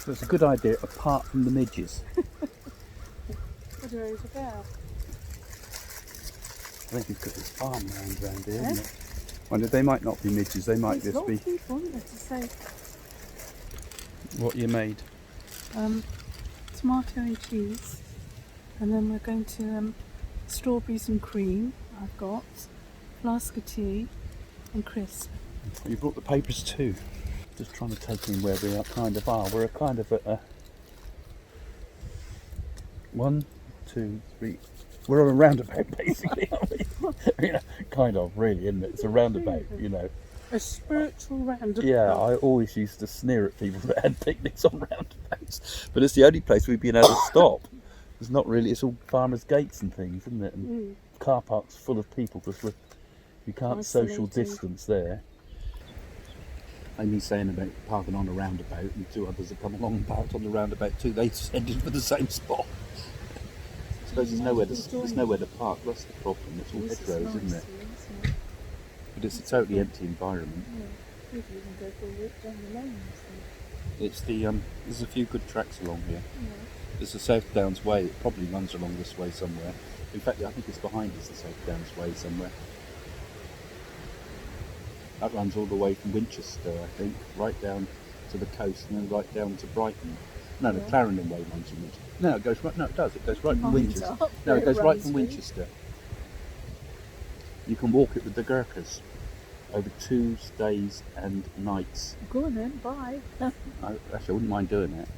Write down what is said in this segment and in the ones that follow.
So it's a good idea, apart from the midges. What are over there? I think it's because it's farmland around here, isn't it? Well, they might not be midges, they might There's just be... lots of people, isn't there, to say What you made? tomato and cheese, and then we're going to strawberries and cream. I've got flask of tea and crisp. Well, you brought the papers too. Just trying to take in where we are, kind of are. We're kind of at a... 1, 2, 3... We're on a roundabout basically, aren't we? You know, kind of, really, isn't it? It's a roundabout, you know. A spiritual roundabout. Yeah, I always used to sneer at people that had picnics on roundabouts, but it's the only place we've been able to stop. It's not really, it's all farmers' gates and things, isn't it? And car parks full of people because you can't social distance there. Amy saying about parking on a roundabout, and 2 others have come along and parked on the roundabout too. They headed for the same spot. I suppose there's nowhere to park. That's the problem. It's all hedgerows, isn't it? But it's a totally empty environment. Yeah. People even go for a walk down the lanes. It's the there's a few good tracks along here. Yeah. There's the South Downs Way. It probably runs along this way somewhere. In fact, I think it's behind us, the South Downs Way somewhere. That runs all the way from Winchester, I think, right down to the coast and then right down to Brighton. No, the Clarendon Way runs from Winchester. No, it goes right. No, it does. It goes right from Winchester. No, it goes right from Winchester. You can walk it with the Gurkhas over 2 days and nights. Go on then, bye. Actually, I wouldn't mind doing it.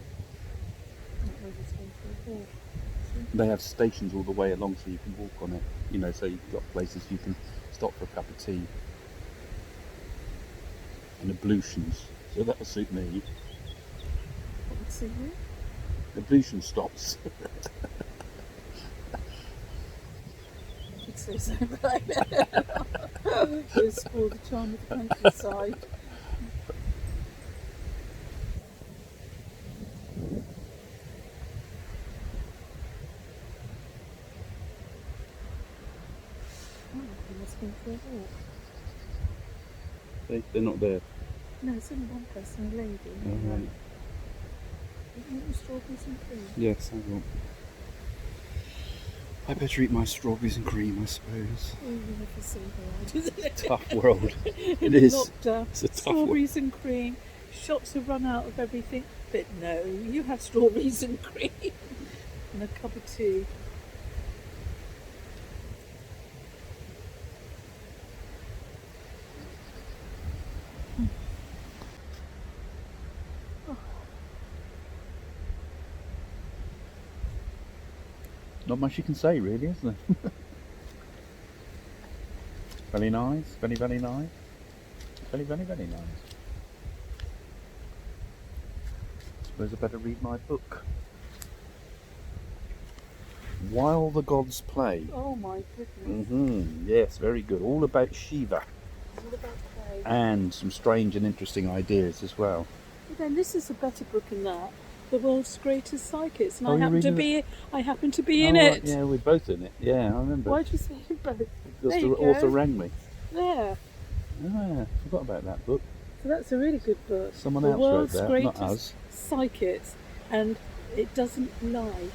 They have stations all the way along, so you can walk on it. You know, so you've got places you can stop for a cup of tea and ablutions. So that'll suit me. What would suit you? Ablution stops. Should say something like that. You'll spoil the charm of the countryside. For a walk. They're not there. No, it's only one person, a lady. Oh, right. You want strawberries and cream? Yes, I will. I better eat my strawberries and cream, I suppose. Oh, you never see hard, isn't it? Tough world. It is. It's a tough strawberries and cream. Shops have run out of everything. But no, you have strawberries and cream. And a cup of tea. Not much you can say, really, is there? Very nice. Very, very nice. Very, very, very nice. Suppose I better read my book. While the Gods Play. Oh my goodness. Yes, very good. All about Shiva. All about play. And some strange and interesting ideas as well. But then this is a better book than that. The World's Greatest Psychics, and Oh, I happen to be in right, it. yeah, we're both in it. Yeah, I remember. Why do you say you both? Because the author rang me. There. Ah, forgot about that book. So that's a really good book. Someone the else World's wrote that, Greatest not us. Psychics, and it doesn't lie.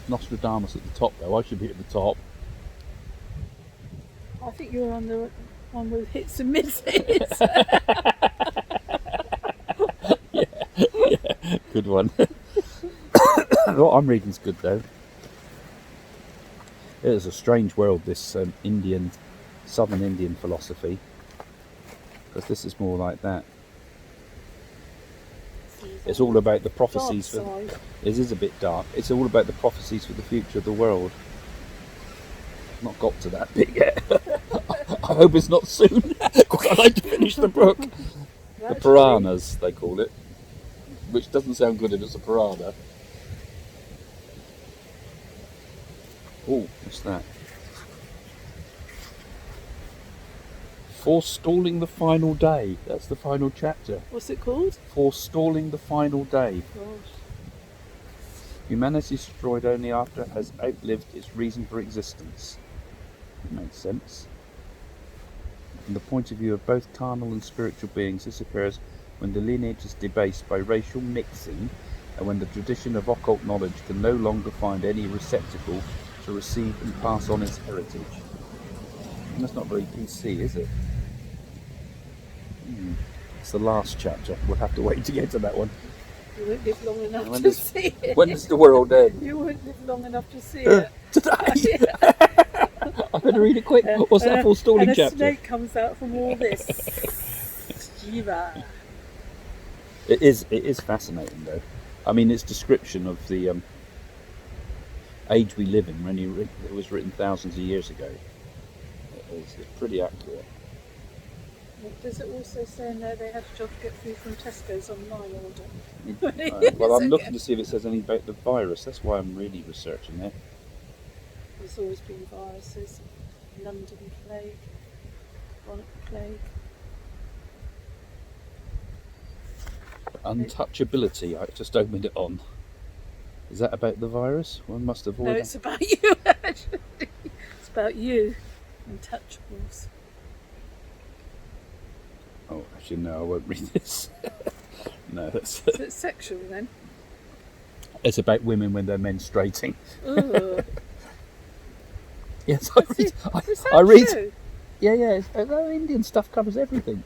Nostradamus at the top, though. I should be at the top. I think you're on the one with hits and misses. yeah, good one. What I'm reading's good, though. It is a strange world, this southern Indian philosophy, because this is more like that. It's all about the prophecies. It is a bit dark. It's all about the prophecies for the future of the world. Not got to that bit yet. I hope it's not soon, because I like to finish the book. The Puranas, they call it, which doesn't sound good if it's a Purana. Oh, what's that? Forestalling the Final Day. That's the final chapter. What's it called? Forestalling the Final Day. Gosh. Humanity is destroyed only after it has outlived its reason for existence. That makes sense. From the point of view of both carnal and spiritual beings, this occurs when the lineage is debased by racial mixing, and when the tradition of occult knowledge can no longer find any receptacle to receive and pass on its heritage. And that's not very PC, is it? It's the last chapter. We'll have to wait to get to that one. You won't live long enough When to does- see it. When does the world end? You won't live long enough to see it. Today! I better read it quick. What's that forestalling and a chapter? snake comes out from all this. Jiva. It is fascinating though. I mean, its description of the age we live in, when it was written thousands of years ago, it's pretty accurate. Does it also say in there they had a job to get food from Tesco's online order? Well, I'm looking to see if it says anything about the virus. That's why I'm really researching it. There's always been viruses. London plague, chronic plague. Untouchability. I just opened it on. Is that about the virus? One must avoid. No, it's about you actually. It's about you. Untouchables. Oh, actually, no, I won't read this. No, that's. Is it sexual then? It's about women when they're menstruating. Ooh. Yes, Is that I read. true? Yeah. Indian stuff covers everything.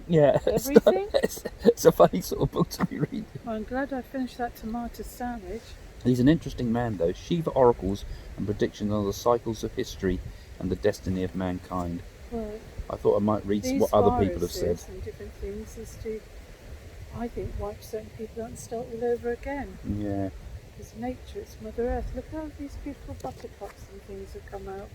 Yeah, Everything? it's a funny sort of book to be reading. Well, I'm glad I finished that tomato sandwich. He's an interesting man, though. Shiva oracles and predictions on the cycles of history and the destiny of mankind. Right. I thought I might read These what other people have said. viruses and different things is to, I think, wipe certain people out and start all over again. Yeah. It's nature, it's Mother Earth. Look how these beautiful buttercups and things have come out.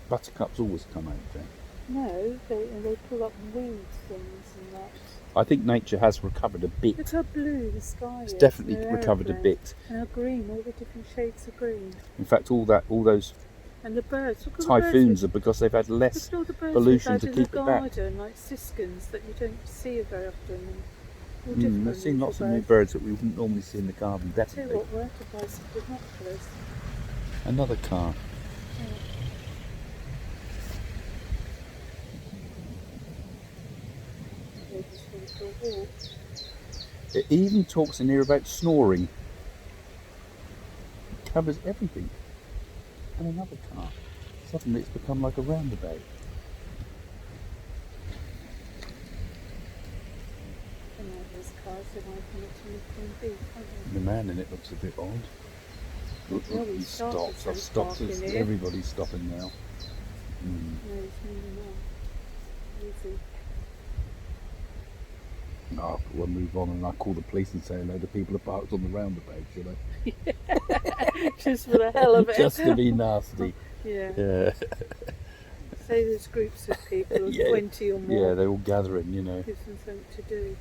Buttercups always come out, Jane. No, they pull up weeds things and that. I think nature has recovered a bit. Look how blue the sky is. It's definitely and the recovered a aeroplane. bit. And how green, all the different shades of green. In fact, all those And the birds, look at typhoons the are because they've had birds. less Look at all the birds pollution we've to had keep in it the back. garden, like siskins that you don't see very often. And all different I've seen lots of new birds. birds that we wouldn't normally see in the garden, Tell you definitely. what, we'll have to buy some binoculars. Another car. Yeah, just for a walk. It even talks in here about snoring. It covers everything. And another car. Suddenly it's become like a roundabout. And all those cars, they might come up to Queen Bee, can't The man in it looks a bit odd. Look, Well, he he started stops. to I've stopped. park in It's- here. Everybody's stopping now. they? No, it's moving on. Easy. Oh, we'll move on and I'll call the police and say hello to people who parked on the roundabout, should I? Just for the hell of it. Just to be nasty. Yeah. Yeah. Say there's groups of people, Yeah. 20 or more. Yeah, they're all gathering, you know. Gives them something to do.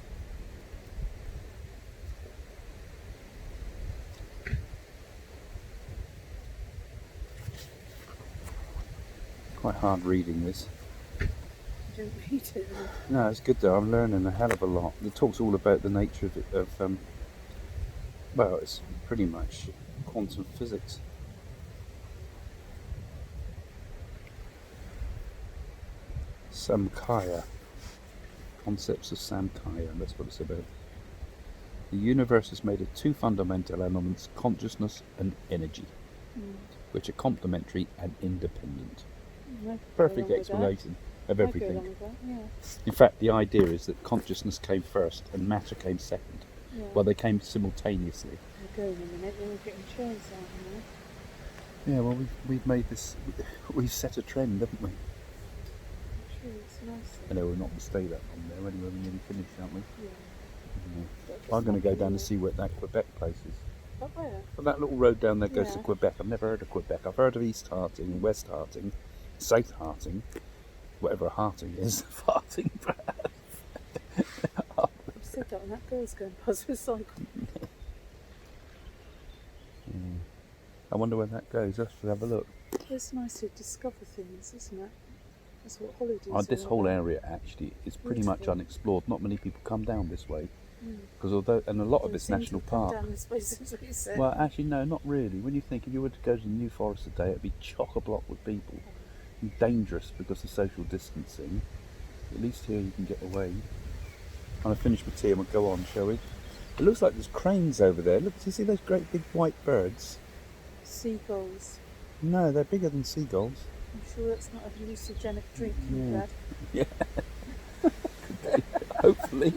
Quite hard reading this. Don't read it. No, it's good though. I'm learning a hell of a lot. It talks all about the nature of well, it's pretty much quantum physics. Samkhya. Concepts of Samkhya, that's what it's about. The universe is made of two fundamental elements, consciousness and energy, which are complementary and independent. Perfect explanation of everything. Yeah. In fact, the idea is that consciousness came first and matter came second. Yeah. Well, they came simultaneously. We'll go in a minute, then we're getting chairs out now. Yeah, well, we've made this, we've set a trend, haven't we? Sure, it's nice. I know we're not going to stay that long there anyway, we're nearly finished, aren't we? Yeah. I'm going to go down and see where that Quebec place is. But where? Well, that little road down there goes to Yeah. Quebec. I've never heard of Quebec. I've heard of East Harting, West Harting, South Harting, whatever Harting is. Farting, You said that when that girl's going past with cycle. I wonder where that goes. Let's have a look. It's nice to discover things, isn't it? That's what holidays are. This whole area actually is pretty much Beautiful. unexplored. Not many people come down this way because a lot of it's national park. Down this place, as we said. Well, actually, no, not really. When you think if you were to go to the New Forest today, it'd be chock-a-block with people. And dangerous because of social distancing. At least here you can get away. When I finish my tea, and we'll go on, shall we? It looks like there's cranes over there. Look, do you see those great big white birds? Seagulls. No, they're bigger than seagulls. I'm sure that's not a hallucinogenic drink Yeah. you've had. Yeah. Hopefully.